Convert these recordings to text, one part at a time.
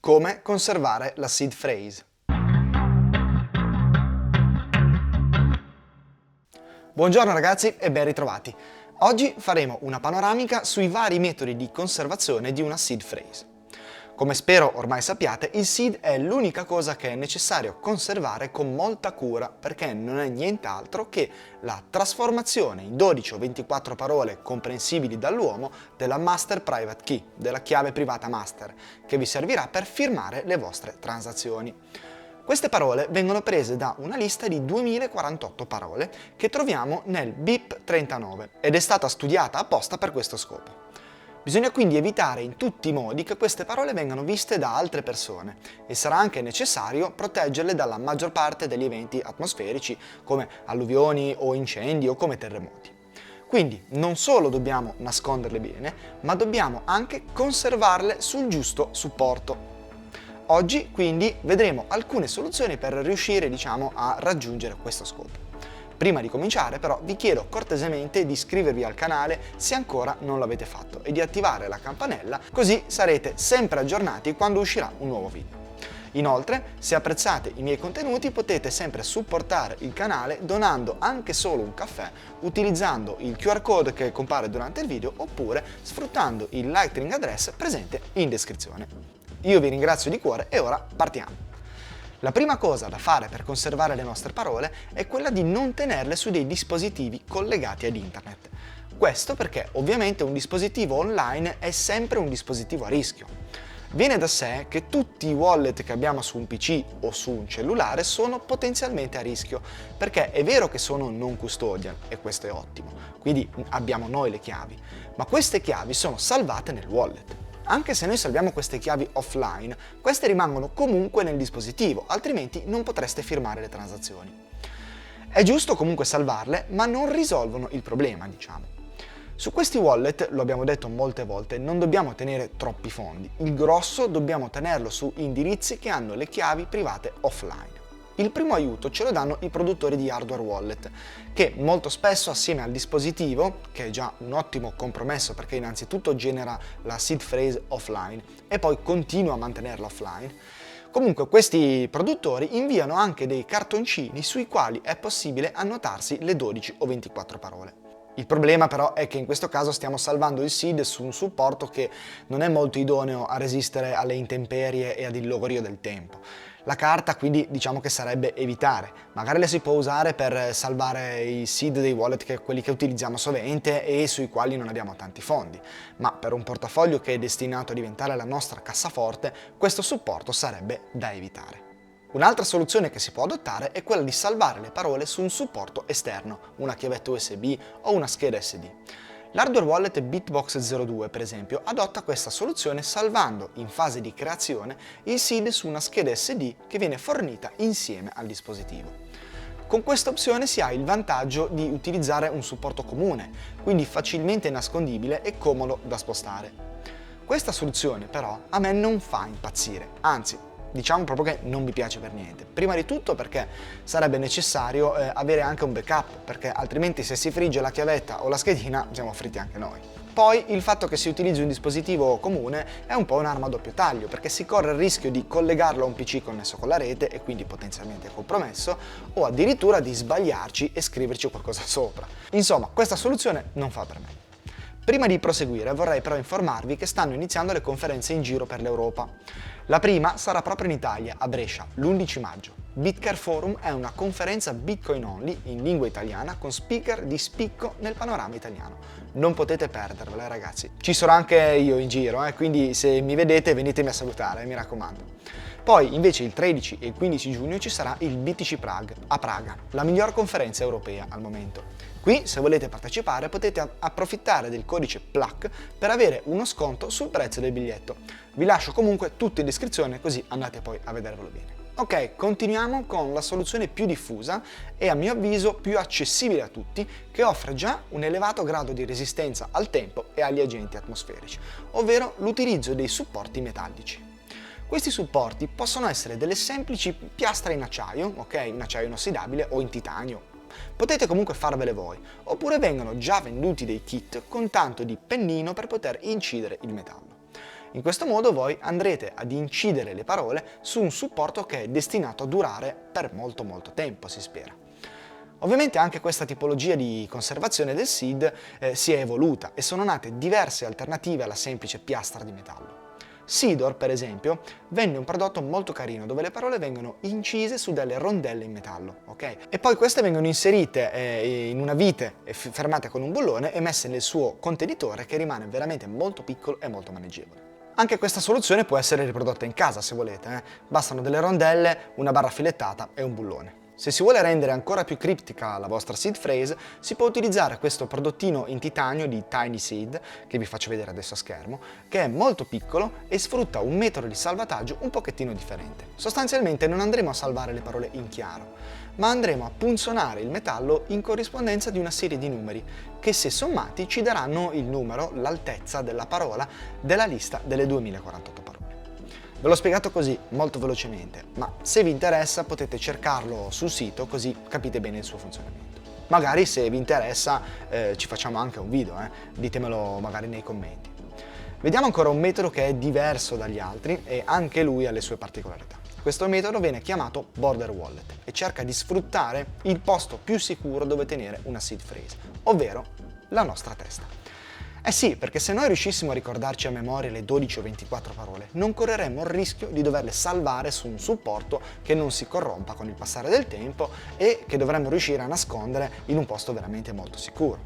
Come conservare la seed phrase. Buongiorno ragazzi e ben ritrovati. Oggi faremo una panoramica sui vari metodi di conservazione di una seed phrase. Come spero ormai sappiate, il seed è l'unica cosa che è necessario conservare con molta cura perché non è nient'altro che la trasformazione in 12 o 24 parole comprensibili dall'uomo della master private key, della chiave privata master, che vi servirà per firmare le vostre transazioni. Queste parole vengono prese da una lista di 2048 parole che troviamo nel BIP 39 ed è stata studiata apposta per questo scopo. Bisogna quindi evitare in tutti i modi che queste parole vengano viste da altre persone e sarà anche necessario proteggerle dalla maggior parte degli eventi atmosferici come alluvioni o incendi o come terremoti. Quindi non solo dobbiamo nasconderle bene, ma dobbiamo anche conservarle sul giusto supporto. Oggi quindi vedremo alcune soluzioni per riuscire, a raggiungere questo scopo. Prima di cominciare però vi chiedo cortesemente di iscrivervi al canale se ancora non l'avete fatto e di attivare la campanella così sarete sempre aggiornati quando uscirà un nuovo video. Inoltre, se apprezzate i miei contenuti potete sempre supportare il canale donando anche solo un caffè utilizzando il QR code che compare durante il video oppure sfruttando il Lightning address presente in descrizione. Io vi ringrazio di cuore e ora partiamo. La prima cosa da fare per conservare le nostre parole è quella di non tenerle su dei dispositivi collegati ad internet. Questo perché ovviamente un dispositivo online è sempre un dispositivo a rischio. Viene da sé che tutti i wallet che abbiamo su un PC o su un cellulare sono potenzialmente a rischio, perché è vero che sono non custodial e questo è ottimo, quindi abbiamo noi le chiavi, ma queste chiavi sono salvate nel wallet. Anche se noi salviamo queste chiavi offline, queste rimangono comunque nel dispositivo, altrimenti non potreste firmare le transazioni. È giusto comunque salvarle, ma non risolvono il problema, Su questi wallet, lo abbiamo detto molte volte, non dobbiamo tenere troppi fondi. Il grosso dobbiamo tenerlo su indirizzi che hanno le chiavi private offline. Il primo aiuto ce lo danno i produttori di hardware wallet, che molto spesso assieme al dispositivo, che è già un ottimo compromesso perché innanzitutto genera la seed phrase offline e poi continua a mantenerla offline, comunque questi produttori inviano anche dei cartoncini sui quali è possibile annotarsi le 12 o 24 parole. Il problema però è che in questo caso stiamo salvando il seed su un supporto che non è molto idoneo a resistere alle intemperie e ad il logorio del tempo. La carta quindi diciamo che sarebbe evitare, magari la si può usare per salvare i seed dei wallet quelli che utilizziamo sovente e sui quali non abbiamo tanti fondi, ma per un portafoglio che è destinato a diventare la nostra cassaforte questo supporto sarebbe da evitare. Un'altra soluzione che si può adottare è quella di salvare le parole su un supporto esterno, una chiavetta USB o una scheda SD. L'hardware wallet Bitbox02, per esempio, adotta questa soluzione salvando in fase di creazione il seed su una scheda SD che viene fornita insieme al dispositivo. Con questa opzione si ha il vantaggio di utilizzare un supporto comune, quindi facilmente nascondibile e comodo da spostare. Questa soluzione però a me non fa impazzire, anzi, diciamo proprio che non mi piace per niente. Prima di tutto perché sarebbe necessario avere anche un backup, perché altrimenti se si frigge la chiavetta o la schedina siamo fritti anche noi. Poi il fatto che si utilizzi un dispositivo comune è un po' un'arma a doppio taglio, perché si corre il rischio di collegarlo a un PC connesso con la rete e quindi potenzialmente compromesso, o addirittura di sbagliarci e scriverci qualcosa sopra. Insomma, questa soluzione non fa per me. Prima di proseguire vorrei però informarvi che stanno iniziando le conferenze in giro per l'Europa. La prima sarà proprio in Italia, a Brescia, l'11 maggio. Bitcare Forum è una conferenza Bitcoin only in lingua italiana con speaker di spicco nel panorama italiano. Non potete perdervela ragazzi. Ci sarò anche io in giro, quindi se mi vedete venitemi a salutare, mi raccomando. Poi invece il 13 e il 15 giugno ci sarà il BTC Prague a Praga, la miglior conferenza europea al momento. Qui, se volete partecipare, potete approfittare del codice PLAC per avere uno sconto sul prezzo del biglietto. Vi lascio comunque tutto in descrizione così andate poi a vedervelo bene. Ok, continuiamo con la soluzione più diffusa e a mio avviso più accessibile a tutti, che offre già un elevato grado di resistenza al tempo e agli agenti atmosferici, ovvero l'utilizzo dei supporti metallici. Questi supporti possono essere delle semplici piastre in acciaio, in acciaio inossidabile o in titanio. Potete comunque farvele voi, oppure vengono già venduti dei kit con tanto di pennino per poter incidere il metallo. In questo modo voi andrete ad incidere le parole su un supporto che è destinato a durare per molto tempo, si spera. Ovviamente anche questa tipologia di conservazione del SID si è evoluta e sono nate diverse alternative alla semplice piastra di metallo. Sidor, per esempio, vende un prodotto molto carino dove le parole vengono incise su delle rondelle in metallo, ok? E poi queste vengono inserite in una vite fermate con un bullone e messe nel suo contenitore che rimane veramente molto piccolo e molto maneggevole. Anche questa soluzione può essere riprodotta in casa se volete, Bastano delle rondelle, una barra filettata e un bullone. Se si vuole rendere ancora più criptica la vostra seed phrase, si può utilizzare questo prodottino in titanio di Tiny Seed, che vi faccio vedere adesso a schermo, che è molto piccolo e sfrutta un metodo di salvataggio un pochettino differente. Sostanzialmente non andremo a salvare le parole in chiaro, ma andremo a punzonare il metallo in corrispondenza di una serie di numeri, che se sommati ci daranno il numero, l'altezza della parola della lista delle 2048 parole. Ve l'ho spiegato così, molto velocemente, ma se vi interessa potete cercarlo sul sito così capite bene il suo funzionamento. Magari se vi interessa ci facciamo anche un video, ditemelo magari nei commenti. Vediamo ancora un metodo che è diverso dagli altri e anche lui ha le sue particolarità. Questo metodo viene chiamato Border Wallet e cerca di sfruttare il posto più sicuro dove tenere una seed phrase, ovvero la nostra testa. Eh sì, perché se noi riuscissimo a ricordarci a memoria le 12 o 24 parole, non correremmo il rischio di doverle salvare su un supporto che non si corrompa con il passare del tempo e che dovremmo riuscire a nascondere in un posto veramente molto sicuro.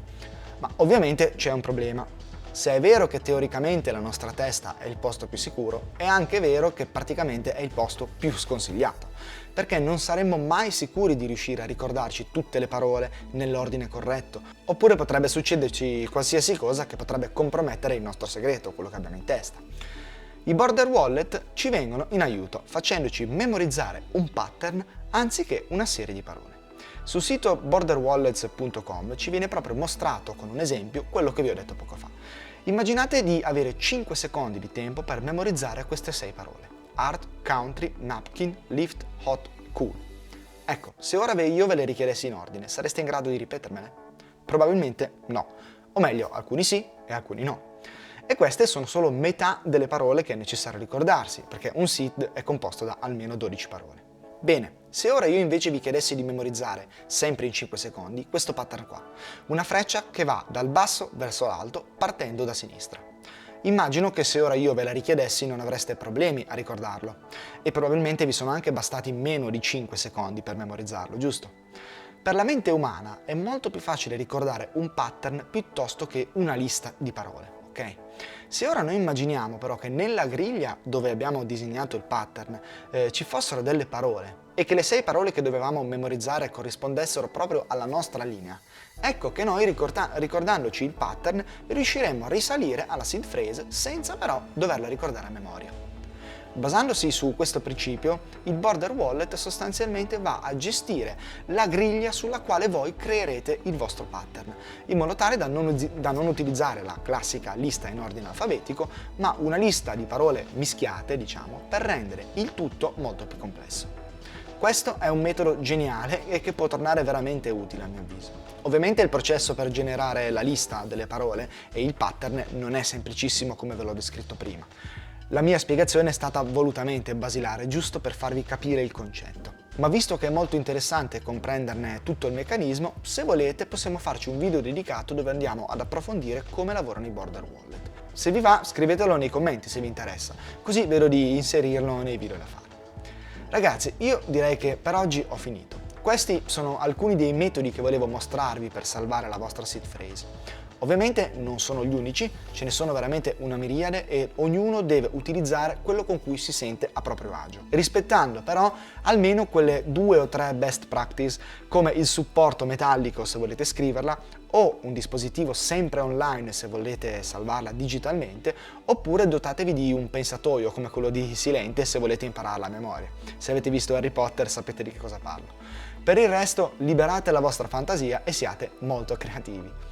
Ma ovviamente c'è un problema. Se è vero che teoricamente la nostra testa è il posto più sicuro, è anche vero che praticamente è il posto più sconsigliato, perché non saremmo mai sicuri di riuscire a ricordarci tutte le parole nell'ordine corretto, oppure potrebbe succederci qualsiasi cosa che potrebbe compromettere il nostro segreto, quello che abbiamo in testa. I border wallet ci vengono in aiuto, facendoci memorizzare un pattern anziché una serie di parole. Sul sito borderwallets.com ci viene proprio mostrato con un esempio quello che vi ho detto poco fa. Immaginate di avere 5 secondi di tempo per memorizzare queste 6 parole. Art, country, napkin, lift, hot, cool. Ecco, se ora io ve le richiedessi in ordine, sareste in grado di ripetermele? Probabilmente no. O meglio, alcuni sì e alcuni no. E queste sono solo metà delle parole che è necessario ricordarsi, perché un SID è composto da almeno 12 parole. Bene, se ora io invece vi chiedessi di memorizzare, sempre in 5 secondi, questo pattern qua, una freccia che va dal basso verso l'alto partendo da sinistra. Immagino che se ora io ve la richiedessi non avreste problemi a ricordarlo e probabilmente vi sono anche bastati meno di 5 secondi per memorizzarlo, giusto? Per la mente umana è molto più facile ricordare un pattern piuttosto che una lista di parole. Ok? Se ora noi immaginiamo però che nella griglia dove abbiamo disegnato il pattern ci fossero delle parole e che le 6 parole che dovevamo memorizzare corrispondessero proprio alla nostra linea, ecco che noi ricordandoci il pattern riusciremmo a risalire alla seed phrase senza però doverla ricordare a memoria. Basandosi su questo principio, il border wallet sostanzialmente va a gestire la griglia sulla quale voi creerete il vostro pattern, in modo tale da non utilizzare la classica lista in ordine alfabetico, ma una lista di parole mischiate, diciamo, per rendere il tutto molto più complesso. Questo è un metodo geniale e che può tornare veramente utile a mio avviso. Ovviamente il processo per generare la lista delle parole e il pattern non è semplicissimo come ve l'ho descritto prima. La mia spiegazione è stata volutamente basilare, giusto per farvi capire il concetto. Ma visto che è molto interessante comprenderne tutto il meccanismo, se volete possiamo farci un video dedicato dove andiamo ad approfondire come lavorano i border wallet. Se vi va, scrivetelo nei commenti se vi interessa, così vedo di inserirlo nei video da fare. Ragazzi, io direi che per oggi ho finito. Questi sono alcuni dei metodi che volevo mostrarvi per salvare la vostra seed phrase. Ovviamente non sono gli unici, ce ne sono veramente una miriade e ognuno deve utilizzare quello con cui si sente a proprio agio, rispettando però almeno quelle 2 o 3 best practice come il supporto metallico se volete scriverla o un dispositivo sempre online se volete salvarla digitalmente, oppure dotatevi di un pensatoio come quello di Silente se volete impararla a memoria. Se avete visto Harry Potter sapete di che cosa parlo. Per il resto liberate la vostra fantasia e siate molto creativi.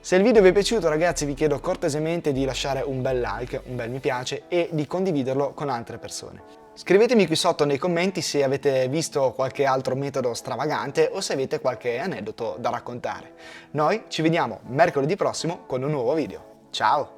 Se il video vi è piaciuto ragazzi vi chiedo cortesemente di lasciare un bel like, un bel mi piace e di condividerlo con altre persone. Scrivetemi qui sotto nei commenti se avete visto qualche altro metodo stravagante o se avete qualche aneddoto da raccontare. Noi ci vediamo mercoledì prossimo con un nuovo video. Ciao!